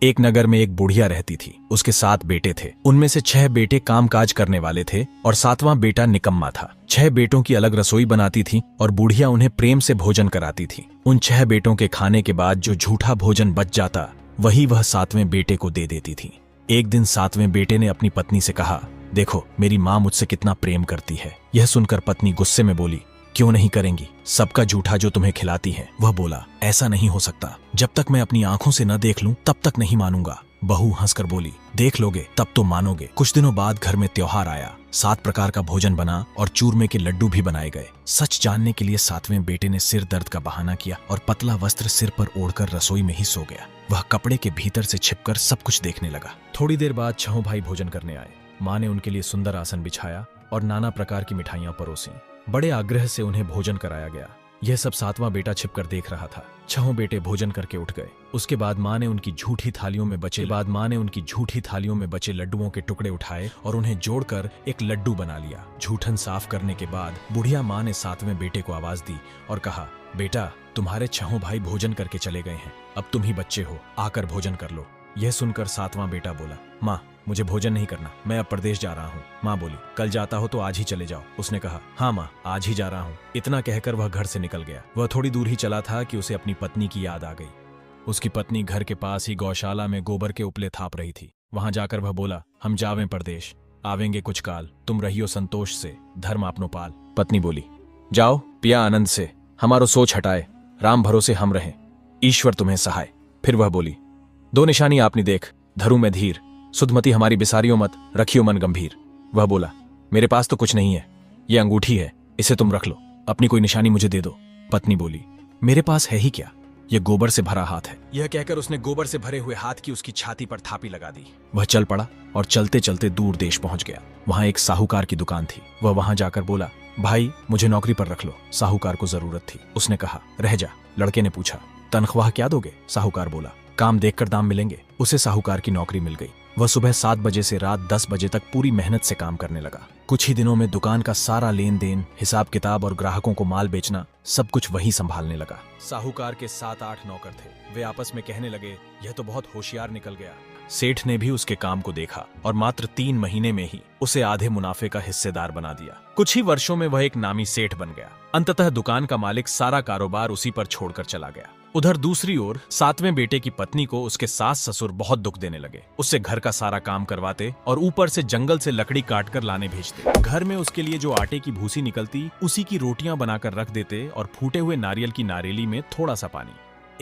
एक नगर में एक बुढ़िया रहती थी। उसके 7 बेटे थे। उनमें से 6 बेटे कामकाज करने वाले थे और 7वां बेटा निकम्मा था। 6 बेटों की अलग रसोई बनाती थी और बुढ़िया उन्हें प्रेम से भोजन कराती थी। उन 6 बेटों के खाने के बाद जो झूठा भोजन बच जाता वही वह 7वें बेटे को दे देती थी। एक दिन 7वें बेटे ने अपनी पत्नी से कहा, देखो मेरी माँ मुझसे कितना प्रेम करती है। यह सुनकर पत्नी गुस्से में बोली, क्यों नहीं करेंगी, सबका जूठा जो तुम्हें खिलाती है। वह बोला, ऐसा नहीं हो सकता, जब तक मैं अपनी आंखों से न देख लूं तब तक नहीं मानूंगा। बहू हंसकर बोली, देख लोगे तब तो मानोगे। कुछ दिनों बाद घर में त्योहार आया। 7 प्रकार का भोजन बना और चूरमे के लड्डू भी बनाए गए। सच जानने के लिए 7वें बेटे ने सिर दर्द का बहाना किया और पतला वस्त्र सिर पर ओढ़कर रसोई में ही सो गया। वह कपड़े के भीतर से छिपकर सब कुछ देखने लगा। थोड़ी देर बाद 6 भाई भोजन करने आए। माँ ने उनके लिए सुंदर आसन बिछाया और नाना प्रकार की मिठाइयां परोसी। बड़े आग्रह से उन्हें भोजन कराया गया। यह सब 7वां बेटा छिपकर देख रहा था। 6 बेटे भोजन करके उठ गए। उसके बाद माँ ने उनकी झूठी थालियों में बचे लड्डुओं के टुकड़े उठाए और उन्हें जोड़कर एक लड्डू बना लिया। झूठन साफ करने के बाद बुढ़िया माँ ने 7वें बेटे को आवाज दी और कहा, बेटा तुम्हारे 6 भाई भोजन करके चले गए हैं, अब तुम ही बच्चे हो, आकर भोजन कर लो। यह सुनकर 7वां बेटा बोला, माँ मुझे भोजन नहीं करना, मैं अब प्रदेश जा रहा हूँ। माँ बोली, कल जाता हो तो आज ही चले जाओ। उसने कहा, हाँ माँ आज ही जा रहा हूँ। इतना कहकर वह घर से निकल गया। वह थोड़ी दूर ही चला था कि उसे अपनी पत्नी की याद आ गई। उसकी पत्नी घर के पास ही गौशाला में गोबर के उपले थाप रही थी। वहां जाकर वह बोला, हम जावें परदेश, आवेंगे कुछ काल, तुम रहियो संतोष से, धर्म आपनो पाल। पत्नी बोली, जाओ पिया आनंद से, हमारो सोच हटाए, राम भरोसे हम रहें, ईश्वर तुम्हें सहाय। फिर वह बोली, 2 निशानी आपनी देख, धरू में धीर, सुधमती हमारी बिसारियो मत, रखियो मन गंभीर। वह बोला, मेरे पास तो कुछ नहीं है, ये अंगूठी है, इसे तुम रख लो, अपनी कोई निशानी मुझे दे दो। पत्नी बोली, मेरे पास है ही क्या, यह गोबर से भरा हाथ है। यह कहकर उसने गोबर से भरे हुए हाथ की उसकी छाती पर थापी लगा दी। वह चल पड़ा और चलते चलते दूर देश पहुंच गया। वहां एक साहूकार की दुकान थी। वह वहां जाकर बोला, भाई मुझे नौकरी पर रख लो। साहूकार को जरूरत थी। उसने कहा, रह जा। लड़के ने पूछा, तनख्वाह क्या दोगे? साहूकार बोला, काम देखकर दाम मिलेंगे। उसे साहूकार की नौकरी मिल गई। वह सुबह 7 बजे से रात 10 बजे तक पूरी मेहनत से काम करने लगा। कुछ ही दिनों में दुकान का सारा लेन देन, हिसाब किताब और ग्राहकों को माल बेचना सब कुछ वही संभालने लगा। साहूकार के 7-8 नौकर थे। वे आपस में कहने लगे, यह तो बहुत होशियार निकल गया। सेठ ने भी उसके काम को देखा और मात्र 3 महीने में ही उसे आधे मुनाफे का हिस्सेदार बना दिया। कुछ ही वर्षों में वह एक नामी सेठ बन गया। अंततः दुकान का मालिक सारा कारोबार उसी पर छोड़कर चला गया। उधर दूसरी ओर 7वें बेटे की पत्नी को उसके सास ससुर बहुत दुख देने लगे। उससे घर का सारा काम करवाते और ऊपर से जंगल से लकड़ी काटकर लाने भेजते। घर में उसके लिए जो आटे की भूसी निकलती उसी की रोटियां बनाकर रख देते और फूटे हुए नारियल की नारेली में थोड़ा सा पानी।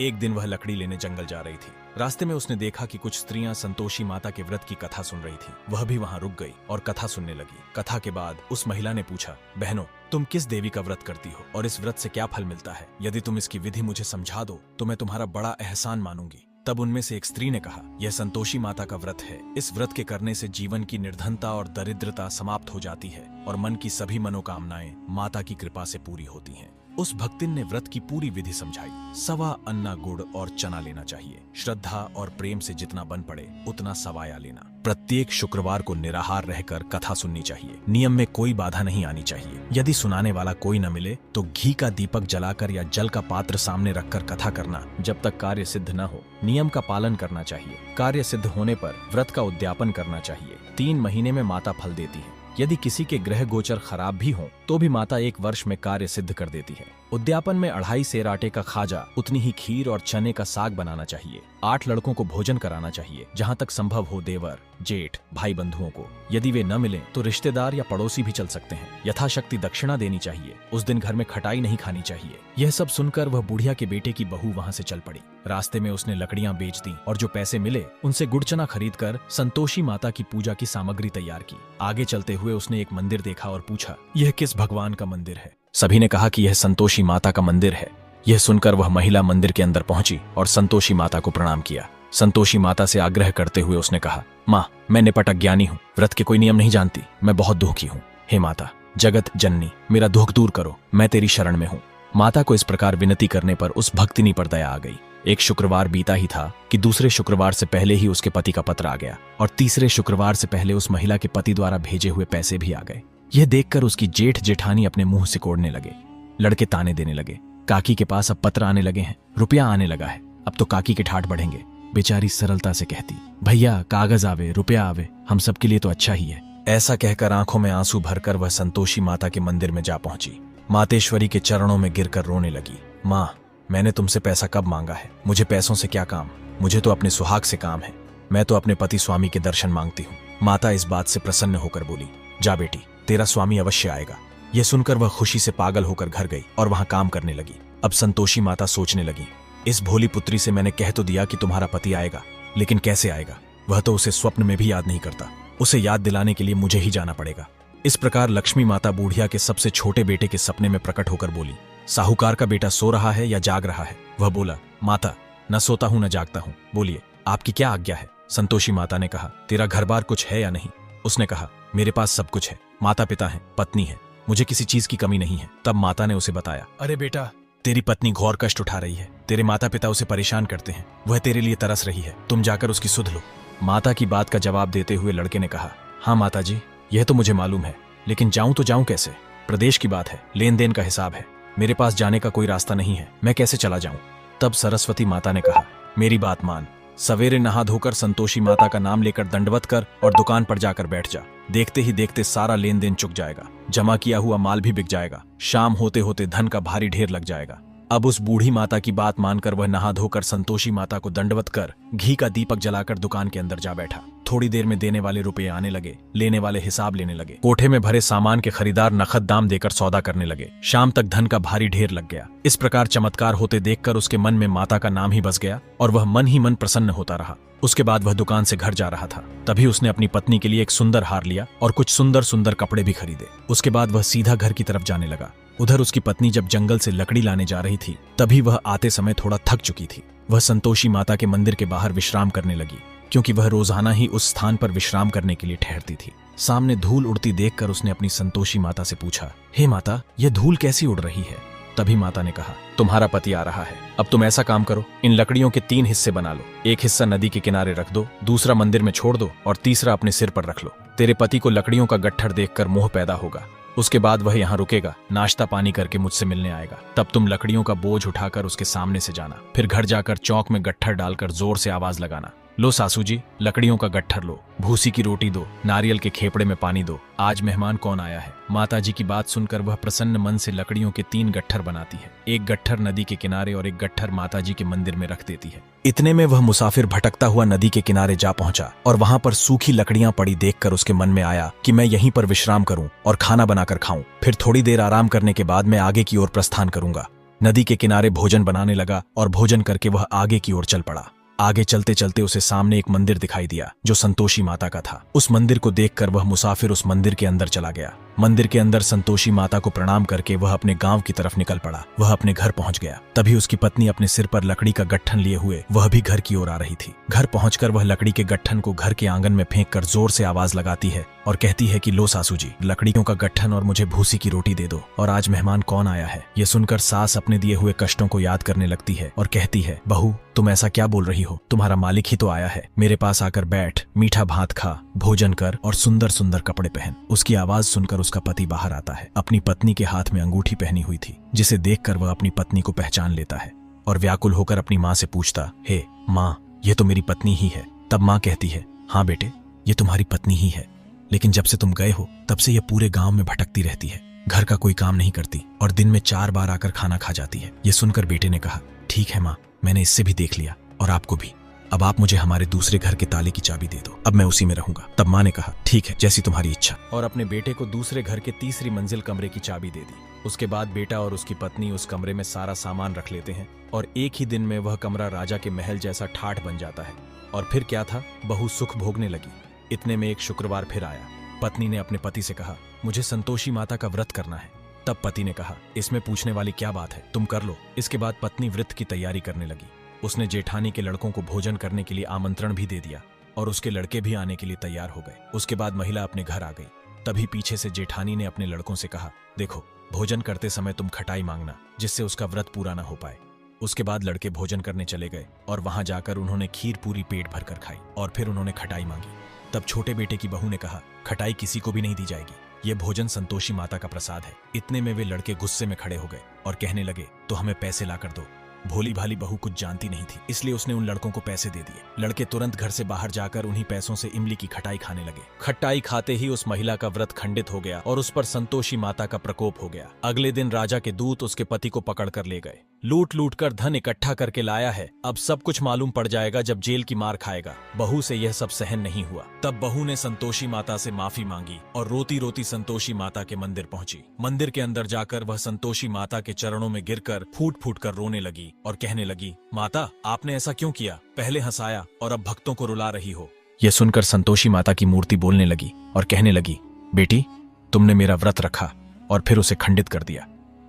एक दिन वह लकड़ी लेने जंगल जा रही थी। रास्ते में उसने देखा कि कुछ स्त्रियां संतोषी माता के व्रत की कथा सुन रही थी। वह भी वहां रुक गई और कथा सुनने लगी। कथा के बाद उस महिला ने पूछा, बहनों तुम किस देवी का व्रत करती हो और इस व्रत से क्या फल मिलता है? यदि तुम इसकी विधि मुझे समझा दो तो मैं तुम्हारा बड़ा एहसान मानूंगी। तब उनमें से एक स्त्री ने कहा, यह संतोषी माता का व्रत है। इस व्रत के करने से जीवन की निर्धनता और दरिद्रता समाप्त हो जाती है और मन की सभी मनोकामनाएं माता की कृपा से पूरी होती हैं। उस भक्तिन ने व्रत की पूरी विधि समझाई। 1.25 अन्ना गुड़ और चना लेना चाहिए। श्रद्धा और प्रेम से जितना बन पड़े उतना सवाया लेना। प्रत्येक शुक्रवार को निराहार रहकर कथा सुननी चाहिए। नियम में कोई बाधा नहीं आनी चाहिए। यदि सुनाने वाला कोई न मिले तो घी का दीपक जलाकर या जल का पात्र सामने रखकर कथा करना जब तक कार्य सिद्ध न हो। नियम का पालन करना चाहिए। कार्य सिद्ध होने पर व्रत का उद्यापन करना चाहिए। 3 महीने में माता फल देती है। यदि किसी के ग्रह गोचर खराब भी हों तो भी माता 1 वर्ष में कार्य सिद्ध कर देती है। उद्यापन में 2.5 सेर आटे का खाजा, उतनी ही खीर और चने का साग बनाना चाहिए। 8 लड़कों को भोजन कराना चाहिए। जहाँ तक संभव हो देवर, जेठ, भाई बंधुओं को। यदि वे न मिलें तो रिश्तेदार या पड़ोसी भी चल सकते हैं। यथाशक्ति दक्षिणा देनी चाहिए। उस दिन घर में खटाई नहीं खानी चाहिए। यह सब सुनकर वह बुढ़िया के बेटे की बहू वहाँ से चल पड़ी। रास्ते में उसने लकड़ियां बेच दी और जो पैसे मिले उनसे गुड़ चना खरीद कर संतोषी माता की पूजा की सामग्री तैयार की। आगे चलते हुए उसने एक मंदिर देखा और पूछा, यह किस भगवान का मंदिर है? सभी ने कहा कि यह संतोषी माता का मंदिर है। यह सुनकर वह महिला मंदिर के अंदर पहुंची और संतोषी माता को प्रणाम किया। संतोषी माता से आग्रह करते हुए उसने कहा, माँ मैं निपट अज्ञानी हूँ, व्रत के कोई नियम नहीं जानती, मैं बहुत दुखी हूँ। हे माता जगत जननी, मेरा दुख दूर करो, मैं तेरी शरण में हूँ। माता को इस प्रकार विनती करने पर उस भक्तिनी पर दया आ गई। एक शुक्रवार बीता ही था कि दूसरे शुक्रवार से पहले ही उसके पति का पत्र आ गया और तीसरे शुक्रवार से पहले उस महिला के पति द्वारा भेजे हुए पैसे भी आ गए। यह देखकर उसकी जेठ जेठानी अपने मुंह सिकोड़ने लगे। लड़के ताने देने लगे, काकी के पास अब पत्र आने लगे हैं, रुपया आने लगा है, अब तो काकी के ठाठ बढ़ेंगे। बेचारी सरलता से कहती, भैया कागज आवे रुपया आवे, हम सबके लिए तो अच्छा ही है। ऐसा कहकर आंखों में आंसू भरकर वह संतोषी माता के मंदिर में जा पहुंची। मातेश्वरी के चरणों में गिरकर रोने लगी। माँ, मैंने तुमसे पैसा कब मांगा है? मुझे पैसों से क्या काम, मुझे तो अपने सुहाग से काम है। मैं तो अपने पति स्वामी के दर्शन मांगती हूँ। माता इस बात से प्रसन्न होकर बोली, जा बेटी, तेरा स्वामी अवश्य आएगा। यह सुनकर वह खुशी से पागल होकर घर गई और वहां काम करने लगी। अब संतोषी माता सोचने लगी, इस भोली पुत्री से मैंने कह तो दिया कि तुम्हारा पति आएगा, लेकिन कैसे आएगा? वह तो उसे स्वप्न में भी याद नहीं करता। उसे याद दिलाने के लिए मुझे ही जाना पड़ेगा। इस प्रकार लक्ष्मी माता बूढ़िया के सबसे छोटे बेटे के सपने में प्रकट होकर बोली, साहूकार का बेटा सो रहा है या जाग रहा है? वह बोला, माता, न सोता हूं न जागता हूं, बोलिए आपकी क्या आज्ञा है? संतोषी माता ने कहा, तेरा घर बार कुछ है या नहीं? उसने कहा, मेरे पास सब कुछ है, माता पिता है, पत्नी है, मुझे किसी चीज की कमी नहीं है। तब माता ने उसे बताया, अरे बेटा, तेरी पत्नी घोर कष्ट उठा रही है, तेरे माता पिता उसे परेशान करते हैं, वह तेरे लिए तरस रही है, तुम जाकर उसकी सुध लो। माता की बात का जवाब देते हुए लड़के ने कहा, हाँ माता जी, यह तो मुझे मालूम है, लेकिन जाऊं तो जाऊं कैसे? प्रदेश की बात है, लेन देन का हिसाब है, मेरे पास जाने का कोई रास्ता नहीं है, मैं कैसे चला जाऊं? तब सरस्वती माता ने कहा, मेरी बात मान, सवेरे नहा धोकर संतोषी माता का नाम लेकर दंडवत कर और दुकान पर जाकर बैठ जा। देखते ही देखते सारा लेन देन चुक जाएगा, जमा किया हुआ माल भी बिक जाएगा, शाम होते होते धन का भारी ढेर लग जाएगा। अब उस बूढ़ी माता की बात मानकर वह नहा धोकर संतोषी माता को दंडवत कर घी का दीपक जलाकर दुकान के अंदर जा बैठा। थोड़ी देर में देने वाले रुपए आने लगे, लेने वाले हिसाब लेने लगे। कोठे में भरे सामान के खरीदार नकद दाम देकर सौदा करने लगे। शाम तक धन का भारी ढेर लग गया। इस प्रकार चमत्कार होते देखकर उसके मन में माता का नाम ही बस गया और वह मन ही मन प्रसन्न होता रहा। उसके बाद वह दुकान से घर जा रहा था, तभी उसने अपनी पत्नी के लिए एक सुंदर हार लिया और कुछ सुंदर सुंदर कपड़े भी खरीदे। उसके बाद वह सीधा घर की तरफ जाने लगा। उधर उसकी पत्नी जब जंगल से लकड़ी लाने जा रही थी, तभी वह आते समय थोड़ा थक चुकी थी। वह संतोषी माता के मंदिर के बाहर विश्राम करने लगी, क्योंकि वह रोजाना ही उस स्थान पर विश्राम करने के लिए ठहरती थी। सामने धूल उड़ती देखकर उसने अपनी संतोषी माता से पूछा, हे माता, यह धूल कैसी उड़ रही है? तभी माता ने कहा, तुम्हारा पति आ रहा है। अब तुम ऐसा काम करो, इन लकड़ियों के 3 हिस्से बना लो। एक हिस्सा नदी के किनारे रख दो, दूसरा मंदिर में छोड़ दो और तीसरा अपने सिर पर रख लो। तेरे पति को लकड़ियों का गट्ठर देखकर मोह पैदा होगा। उसके बाद वह यहाँ रुकेगा, नाश्ता पानी करके मुझसे मिलने आएगा। तब तुम लकड़ियों का बोझ उठाकर उसके सामने से जाना, फिर घर जाकर चौक में गट्ठर डालकर जोर से आवाज लगाना, लो सासू जी, लकड़ियों का गट्ठर लो, भूसी की रोटी दो, नारियल के खेपड़े में पानी दो, आज मेहमान कौन आया है। माता जी की बात सुनकर वह प्रसन्न मन से लकड़ियों के 3 गट्ठर बनाती है। एक गट्ठर नदी के किनारे और एक गट्ठर माता जी के मंदिर में रख देती है। इतने में वह मुसाफिर भटकता हुआ नदी के किनारे जा पहुंचा और वहां पर सूखी लकड़ियां पड़ी देखकर उसके मन में आया कि मैं यहीं पर विश्राम करूं और खाना बनाकर खाऊं, फिर थोड़ी देर आराम करने के बाद मैं आगे की ओर प्रस्थान करूंगा। नदी के किनारे भोजन बनाने लगा और भोजन करके वह आगे की ओर चल पड़ा। आगे चलते चलते उसे सामने एक मंदिर दिखाई दिया जो संतोषी माता का था। उस मंदिर को देखकर वह मुसाफिर उस मंदिर के अंदर चला गया। मंदिर के अंदर संतोषी माता को प्रणाम करके वह अपने गांव की तरफ निकल पड़ा। वह अपने घर पहुंच गया। तभी उसकी पत्नी अपने सिर पर लकड़ी का गट्ठन लिए हुए वह भी घर की ओर आ रही थी। घर पहुंचकर वह लकड़ी के गट्ठन को घर के आंगन में फेंक कर जोर से आवाज लगाती है और कहती है कि लो सासू जी, लकड़ियों का गट्ठन और मुझे भूसी की रोटी दे दो, और आज मेहमान कौन आया है। ये सुनकर सास अपने दिए हुए कष्टों को याद करने लगती है और कहती है, बहू तुम ऐसा क्या बोल रही हो, तुम्हारा मालिक ही तो आया है। मेरे पास आकर बैठ, मीठा भात खा, भोजन कर और सुंदर सुंदर कपड़े पहन। उसकी आवाज सुनकर उसका पति बाहर आता है। अपनी पत्नी के हाथ में अंगूठी पहनी हुई थी, जिसे देखकर वह अपनी पत्नी को पहचान लेता है और व्याकुल होकर अपनी माँ से पूछता, हे माँ, ये तो मेरी पत्नी ही है। तब माँ कहती है, हाँ बेटे, ये तुम्हारी पत्नी ही है, लेकिन जब से तुम गए हो तब से ये पूरे गांव में भटकती रहती है, घर का कोई काम नहीं करती और दिन में 4 बार आकर खाना खा जाती है। ये सुनकर बेटे ने कहा, ठीक है माँ, मैंने इससे भी देख लिया और आपको भी। अब आप मुझे हमारे दूसरे घर के ताले की चाबी दे दो, अब मैं उसी में रहूंगा। तब माँ ने कहा, ठीक है, जैसी तुम्हारी इच्छा, और अपने बेटे को दूसरे घर के 3री मंजिल कमरे की चाबी दे दी। उसके बाद बेटा और उसकी पत्नी उस कमरे में सारा सामान रख लेते हैं और एक ही दिन में वह कमरा राजा के महल जैसा ठाठ बन जाता है। और फिर क्या था, बहू सुख भोगने लगी। इतने में एक शुक्रवार फिर आया। पत्नी ने अपने पति से कहा, मुझे संतोषी माता का व्रत करना है। तब पति ने कहा, इसमें पूछने वाली क्या बात है, तुम कर लो। इसके बाद पत्नी व्रत की तैयारी करने लगी। उसने जेठानी के लड़कों को भोजन करने के लिए आमंत्रण भी दे दिया और उसके लड़के भी आने के लिए तैयार हो गए। उसके बाद महिला अपने घर आ गई। तभी पीछे से जेठानी ने अपने लड़कों से कहा, देखो, भोजन करते समय तुम खटाई मांगना, जिससे उसका व्रत पूरा ना हो पाए। उसके बाद लड़के भोजन करने चले गए और वहां जाकर उन्होंने खीर पूरी पेट भर कर खाई और फिर उन्होंने खटाई मांगी। तब छोटे बेटे की बहू ने कहा, खटाई किसी को भी नहीं दी जाएगी, ये भोजन संतोषी माता का प्रसाद है। इतने में वे लड़के गुस्से में खड़े हो गए और कहने लगे, तो हमें पैसे ला कर दो, भोली भाली बहू कुछ जानती नहीं थी, इसलिए उसने उन लड़कों को पैसे दे दिए। लड़के तुरंत घर से बाहर जाकर उन्हीं पैसों से इमली की खटाई खाने लगे। खटाई खाते ही उस महिला का व्रत खंडित हो गया और उस पर संतोषी माता का प्रकोप हो गया। अगले दिन राजा के दूत उसके पति को पकड़ कर ले गए। लूट लूट कर धन इकट्ठा करके लाया है, अब सब कुछ मालूम पड़ जाएगा जब जेल की मार खाएगा। बहू से यह सब सहन नहीं हुआ। तब बहू ने संतोषी माता से माफी मांगी और रोती रोती संतोषी माता के मंदिर पहुंची। मंदिर के अंदर जाकर वह संतोषी माता के चरणों में गिरकर फूट फूट कर रोने लगी और कहने लगी, माता आपने ऐसा क्यों किया? पहले हंसाया और अब भक्तों को रुला रही हो। यह सुनकर संतोषी माता की मूर्ति बोलने लगी और कहने लगी, बेटी तुमने मेरा व्रत रखा और फिर उसे खंडित कर दिया।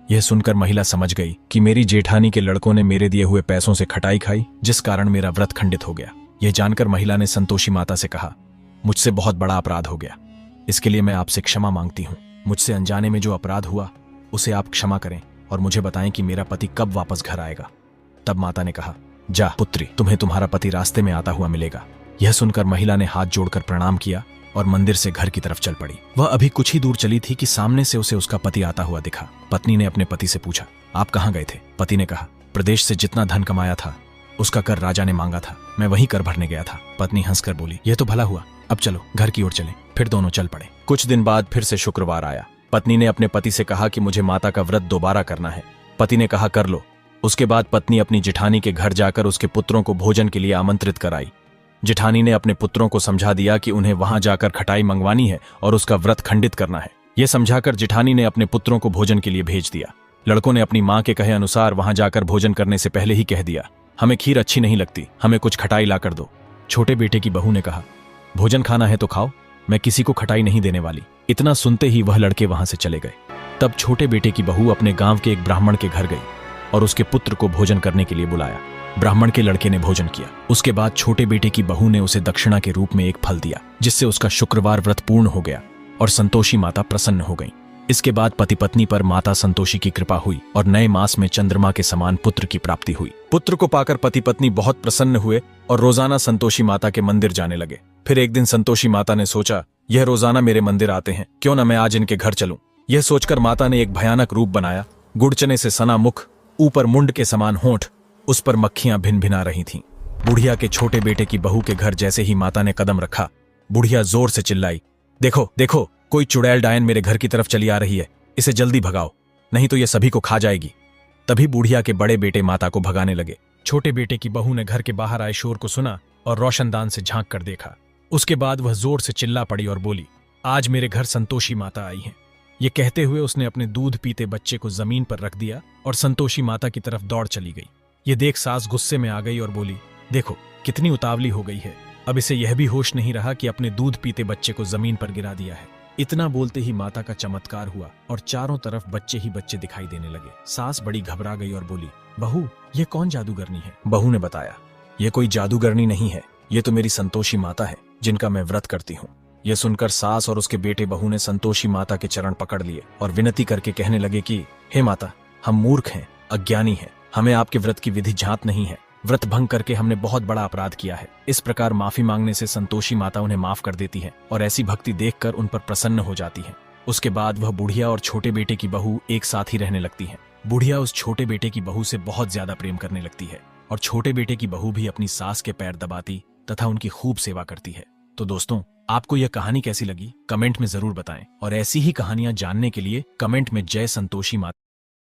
यह सुनकर महिला समझ गई कि मेरी जेठानी के लड़कों ने मेरे दिए हुए पैसों से खटाई खाई, जिस कारण मेरा व्रत खंडित हो गया। यह जानकर महिला ने संतोषी माता से कहा, मुझसे बहुत बड़ा अपराध हो गया, इसके लिए मैं आपसे क्षमा मांगती हूँ। मुझसे अनजाने में जो अपराध हुआ उसे आप क्षमा करें और मुझे बताएं कि मेरा पति कब वापस घर आएगा। तब माता ने कहा, जा पुत्री, तुम्हें तुम्हारा पति रास्ते में आता हुआ मिलेगा। यह सुनकर महिला ने हाथ जोड़कर प्रणाम किया और मंदिर से घर की तरफ चल पड़ी। वह अभी कुछ ही दूर चली थी कि सामने से उसे उसका पति आता हुआ दिखा। पत्नी ने अपने पति से पूछा, आप कहाँ गए थे? पति ने कहा, प्रदेश से जितना धन कमाया था उसका कर राजा ने मांगा था, मैं वहीं कर भरने गया था। पत्नी हंसकर बोली, यह तो भला हुआ, अब चलो घर की ओर चलें। फिर दोनों चल पड़े। कुछ दिन बाद फिर से शुक्रवार आया। पत्नी ने अपने पति से कहा कि मुझे माता का व्रत दोबारा करना है। पति ने कहा, कर लो। उसके बाद पत्नी अपनी जेठानी के घर जाकर उसके पुत्रों को भोजन के लिए आमंत्रित कराई। जेठानी ने अपने पुत्रों को समझा दिया कि उन्हें वहां जाकर खटाई मंगवानी है और उसका व्रत खंडित करना है। यह समझाकर जेठानी ने अपने पुत्रों को भोजन के लिए भेज दिया। लड़कों ने अपनी मां के कहे अनुसार वहां जाकर भोजन करने से पहले ही कह दिया, हमें खीर अच्छी नहीं लगती, हमें कुछ खटाई ला कर दो। छोटे बेटे की बहू ने कहा, भोजन खाना है तो खाओ, मैं किसी को खटाई नहीं देने वाली। इतना सुनते ही वह लड़के वहां से चले गए। तब छोटे बेटे की बहू अपने गांव के एक ब्राह्मण के घर गई और उसके पुत्र को भोजन करने के लिए बुलाया। ब्राह्मण के लड़के ने भोजन किया। उसके बाद छोटे बेटे की बहू ने उसे दक्षिणा के रूप में एक फल दिया, जिससे उसका शुक्रवार व्रत पूर्ण हो गया और संतोषी माता प्रसन्न हो गई। इसके बाद पति पत्नी पर माता संतोषी की कृपा हुई और नए मास में चंद्रमा के समान पुत्र की प्राप्ति हुई। पुत्र को पाकर पति पत्नी बहुत प्रसन्न हुए और रोजाना संतोषी माता के मंदिर जाने लगे। फिर एक दिन संतोषी माता ने सोचा, यह रोजाना मेरे मंदिर आते हैं, क्यों न मैं आज इनके घर चलूं। यह सोचकर माता ने एक भयानक रूप बनाया। गुड़चने से सना मुख, ऊपर मुंड के समान होंठ, उस पर मक्खियां भिन भिना रही थीं। बुढ़िया के छोटे बेटे की बहू के घर जैसे ही माता ने कदम रखा, बुढ़िया जोर से चिल्लाई, देखो देखो, कोई चुड़ैल डायन मेरे घर की तरफ चली आ रही है, इसे जल्दी भगाओ, नहीं तो ये सभी को खा जाएगी। तभी बुढ़िया के बड़े बेटे माता को भगाने लगे। छोटे बेटे की बहू ने घर के बाहर आए शोर को सुना और रोशनदान से झांक कर देखा। उसके बाद वह जोर से चिल्ला पड़ी और बोली, आज मेरे घर संतोषी माता आई हैं। ये कहते हुए उसने अपने दूध पीते बच्चे को जमीन पर रख दिया और संतोषी माता की तरफ दौड़ चली गई। ये देख सास गुस्से में आ गई और बोली, देखो कितनी उतावली हो गई है, अब इसे यह भी होश नहीं रहा कि अपने दूध पीते बच्चे को जमीन पर गिरा दिया है। इतना बोलते ही माता का चमत्कार हुआ और चारों तरफ बच्चे ही बच्चे दिखाई देने लगे। सास बड़ी घबरा गई और बोली, बहू ये कौन जादूगरनी है? बहू ने बताया, ये कोई जादूगरनी नहीं है, ये तो मेरी संतोषी माता है जिनका मैं व्रत करती हूँ। यह सुनकर सास और उसके बेटे बहू ने संतोषी माता के चरण पकड़ लिए और विनती करके कहने लगे कि हे माता, हम मूर्ख हैं, अज्ञानी हैं, हमें आपके व्रत की विधि ज्ञात नहीं है। व्रत भंग करके हमने बहुत बड़ा अपराध किया है। इस प्रकार माफी मांगने से संतोषी माता उन्हें माफ कर देती है और ऐसी भक्ति देखकर उन पर प्रसन्न हो जाती है। उसके बाद वह बुढ़िया और छोटे बेटे की बहू एक साथ ही रहने लगती है। बुढ़िया उस छोटे बेटे की बहू से बहुत ज्यादा प्रेम करने लगती है और छोटे बेटे की बहू भी अपनी सास के पैर दबाती तथा उनकी खूब सेवा करती है। तो दोस्तों, आपको यह कहानी कैसी लगी कमेंट में जरूर बताएं और ऐसी ही कहानियां जानने के लिए कमेंट में जय संतोषी माता